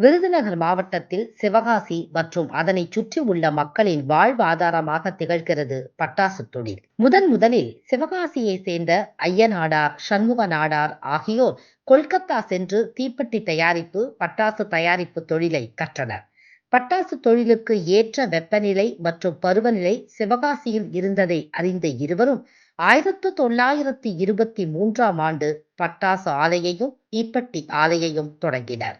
விருதுநகர் மாவட்டத்தில் சிவகாசி மற்றும் அதனை சுற்றி உள்ள மக்களின் வாழ்வாதாரமாக திகழ்கிறது பட்டாசு தொழில். முதலில் சிவகாசியை சேர்ந்த ஐயநாடார், சண்முக நாடார் ஆகியோர் கொல்கத்தா சென்று தீப்பெட்டி தயாரிப்பு, பட்டாசு தயாரிப்பு தொழிலை கற்றனர். பட்டாசு தொழிலுக்கு ஏற்ற வெப்பநிலை மற்றும் பருவநிலை சிவகாசியில் இருந்ததை அறிந்த இருவரும் 1923ஆம் ஆண்டு பட்டாசு ஆலையையும் தீப்பெட்டி ஆலையையும் தொடங்கினர்.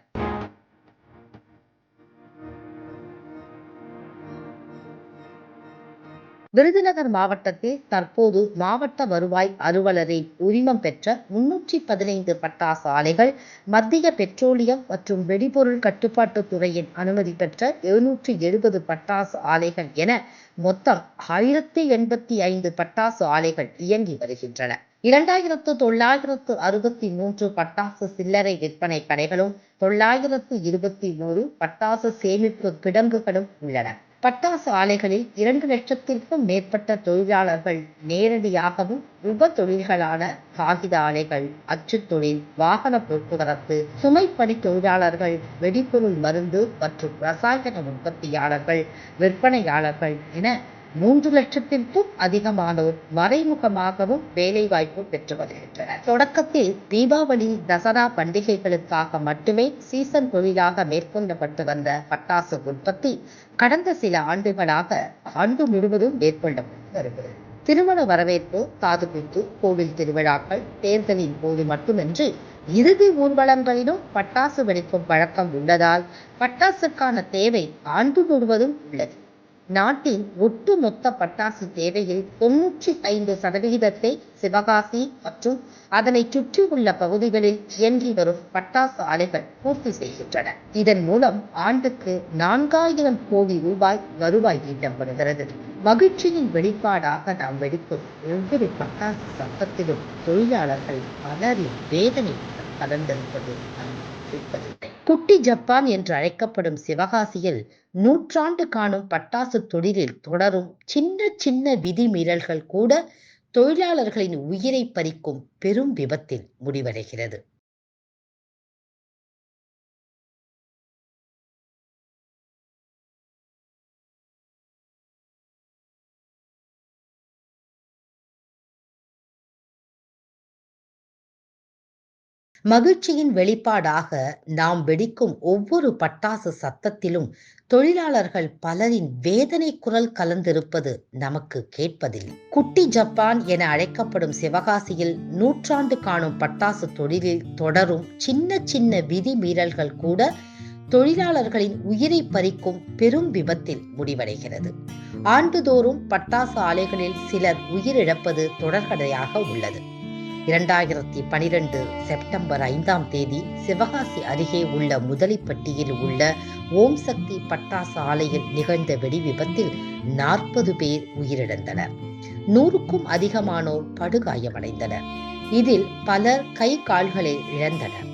விருதுநகர் மாவட்டத்தில் தற்போது மாவட்ட வருவாய் அலுவலரின் உரிமம் பெற்ற 315 பட்டாசு ஆலைகள், மத்திய பெட்ரோலியம் மற்றும் வெடிபொருள் கட்டுப்பாட்டு துறையின் அனுமதி பெற்ற 770 பட்டாசு ஆலைகள் என மொத்தம் 1085 பட்டாசு ஆலைகள் இயங்கி வருகின்றன. 2963 பட்டாசு சில்லறை விற்பனை கடைகளும் 921 பட்டாசு சேமிப்பு கிடங்குகளும் உள்ளன. பட்டாசு ஆலைகளில் 2 லட்சத்திற்கும் மேற்பட்ட தொழிலாளர்கள் நேரடியாகவும், உப தொழில்களான காகித ஆலைகள், அச்சு தொழில், வாகன போக்குவரத்து, சுமைப்பணி தொழிலாளர்கள், வெடிபொருள் மருந்து மற்றும் ரசாயன உற்பத்தியாளர்கள், விற்பனையாளர்கள் என 3 லட்சத்திற்கும் அதிகமானோர் மறைமுகமாகவும் வேலைவாய்ப்பு பெற்று வருகின்றனர். தொடக்கத்தில் தீபாவளி, தசரா பண்டிகைகளுக்காக மட்டுமே சீசன் தொழிலாக மேற்கொள்ளப்பட்டு வந்த பட்டாசு உற்பத்தி கடந்த சில ஆண்டுகளாக ஆண்டு முழுவதும் மேற்கொள்ளப்பட்டு வருகிறது. திருமண வரவேற்பு, காதுகுத்து, கோவில் திருவிழாக்கள், தேர்தலின் போது மட்டுமின்றி இறுதி ஊர்வலங்களிலும் பட்டாசு வெடிக்கும் பழக்கம் உள்ளதால் பட்டாசுக்கான தேவை ஆண்டு முழுவதும் உள்ளது. நாட்டின் ஒட்டுமொத்த பட்டாசு தேவையில் 95% சிவகாசி மற்றும் அதனை சுற்றி உள்ள பகுதிகளில் இயங்கி வரும் பட்டாசு ஆலைகள் பூர்த்தி செய்கின்றன. இதன் மூலம் ஆண்டுக்கு 4000 கோடி ரூபாய் வருவாய் ஈட்டப்படுகிறது. மகிழ்ச்சியின் வெளிப்பாடாக நாம் வெடிக்கும் ஒவ்வொரு பட்டாசு சத்தத்திலும் தொழிலாளர்கள் பலரின் வேதனை கலந்திருப்பது குட்டி ஜப்பான் என்று அழைக்கப்படும் சிவகாசியில் நூற்றாண்டு காணும் பட்டாசு தொழிலில் தொடரும் சின்ன விதிமீறல்கள் கூட தொழிலாளர்களின் உயிரை பறிக்கும் பெரும் விபத்தில் முடிவடைகிறது. மகிழ்ச்சியின் வெளிப்பாடாக நாம் வெடிக்கும் ஒவ்வொரு பட்டாசு சத்தத்திலும் தொழிலாளர்கள் பலரின் வேதனை குரல் கலந்திருப்பது நமக்கு கேட்பதில்லை. குட்டி ஜப்பான் என அழைக்கப்படும் சிவகாசியில் நூற்றாண்டு காணும் பட்டாசு தொழிலில் தொடரும் சின்ன விதிமீறல்கள் கூட தொழிலாளர்களின் உயிரை பறிக்கும் பெரும் விபத்தில் முடிவடைகிறது. ஆண்டுதோறும் பட்டாசு ஆலைகளில் சிலர் உயிரிழப்பது தொடர்கதையாக உள்ளது. 2012 செப்டம்பர் 5ஆம் தேதி சிவகாசி அருகே உள்ள முதலிப்பட்டியில் உள்ள ஓம் சக்தி பட்டாசு ஆலையில் நிகழ்ந்த வெடி விபத்தில் 40 பேர் உயிரிழந்தனர். 100க்கும் அதிகமானோர் படுகாயமடைந்தனர். இதில் பலர் கை கால்களை இழந்தனர்.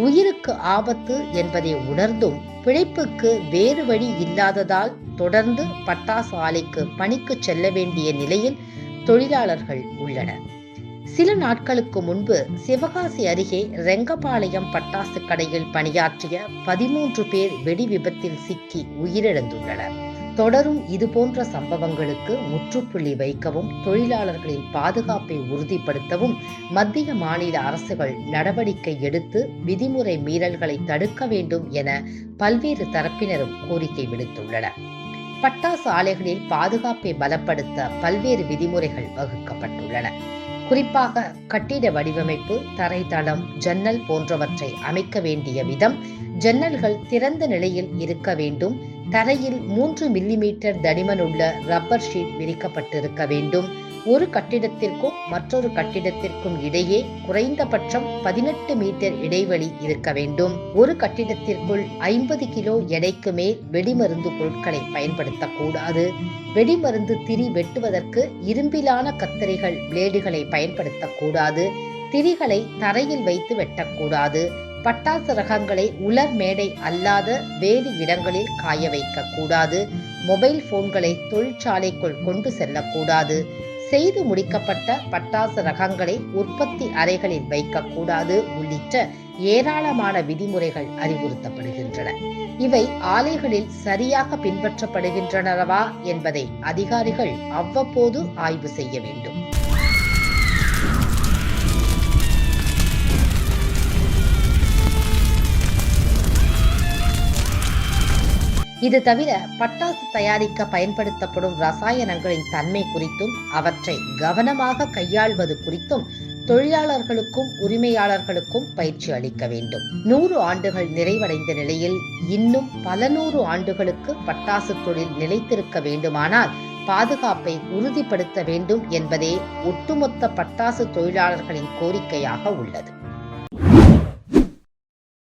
உயிருக்கு ஆபத்து என்பதை உணர்ந்தும் பிழைப்புக்கு வேறு வழி இல்லாததால் தொடர்ந்து பட்டாசு ஆலைக்கு பணிக்கு செல்ல வேண்டிய நிலையில் தொழிலாளர்கள் உள்ளனர். சில நாட்களுக்கு முன்பு சிவகாசி அருகே ரெங்கபாளையம் பட்டாசு கடையில் பணியாற்றிய 13 பேர் வெடி விபத்தில் சிக்கி உயிரிழந்துள்ளனர். தொடரும் இதுபோன்ற சம்பவங்களுக்கு முற்றுப்புள்ளி வைக்கவும், தொழிலாளர்களின் பாதுகாப்பை உறுதிப்படுத்தவும் மத்திய, மாநில அரசுகள் நடவடிக்கை எடுத்து விதிமுறை மீறல்களை தடுக்க வேண்டும் என பல்வேறு தரப்பினரும் கோரிக்கை விடுத்துள்ளனர். பட்டாசு ஆலைகளில் பாதுகாப்பை பலப்படுத்த பல்வேறு விதிமுறைகள் வகுக்கப்பட்டுள்ளன. குறிப்பாக கட்டிட வடிவமைப்பு, தரைத்தளம், ஜன்னல் போன்றவற்றை அமைக்க வேண்டிய விதம், ஜன்னல்கள் திறந்த நிலையில் இருக்க வேண்டும், தரையில் 3 மில்லிமீட்டர் தடிமனுள்ள ரப்பர் ஷீட் விரிக்கப்பட்டிருக்க வேண்டும், ஒரு கட்டிடத்திற்கும் மற்றொரு கட்டிடத்திற்கும் இடையே குறைந்தபட்சம் 18 மீட்டர் இடைவெளி இருக்க வேண்டும், ஒரு கட்டிடத்திற்குள் 50 கிலோ எடைக்கு மேல் வெடிமருந்து பொருட்களை பயன்படுத்தக்கூடாது, வெடிமருந்து திரி வெட்டுவதற்கு இரும்பிலான கத்தரிகள், பிளேடுகளை பயன்படுத்தக்கூடாது, திரிகளை தரையில் வைத்து வெட்டக்கூடாது, பட்டாசு ரகங்களை உலர் மேடை அல்லாத வேறு இடங்களில் காய வைக்க கூடாது, மொபைல் போன்களை தொழிற்சாலைக்குள் கொண்டு செல்லக்கூடாது, செய்து முடிக்கப்பட்ட பட்டாசு ரகங்களை உற்பத்தி அறைகளில் வைக்கக்கூடாது உள்ளிட்ட ஏராளமான விதிமுறைகள் அறிவுறுத்தப்படுகின்றன. இவை ஆலைகளில் சரியாக பின்பற்றப்படுகின்றனவா என்பதை அதிகாரிகள் அவ்வப்போது ஆய்வு செய்ய வேண்டும். இது தவிர பட்டாசு தயாரிக்க பயன்படுத்தப்படும் ரசாயனங்களின் தன்மை குறித்தும் அவற்றை கவனமாக கையாள்வது குறித்தும் தொழிலாளர்களுக்கும் உரிமையாளர்களுக்கும் பயிற்சி அளிக்க வேண்டும். 100 ஆண்டுகள் நிறைவடைந்த நிலையில் இன்னும் பல 100 ஆண்டுகளுக்கு பட்டாசு தொழில் நிலைத்திருக்க வேண்டுமானால் பாதுகாப்பை உறுதிப்படுத்த வேண்டும் என்பதே ஒட்டுமொத்த பட்டாசு தொழிலாளர்களின் கோரிக்கையாக உள்ளது.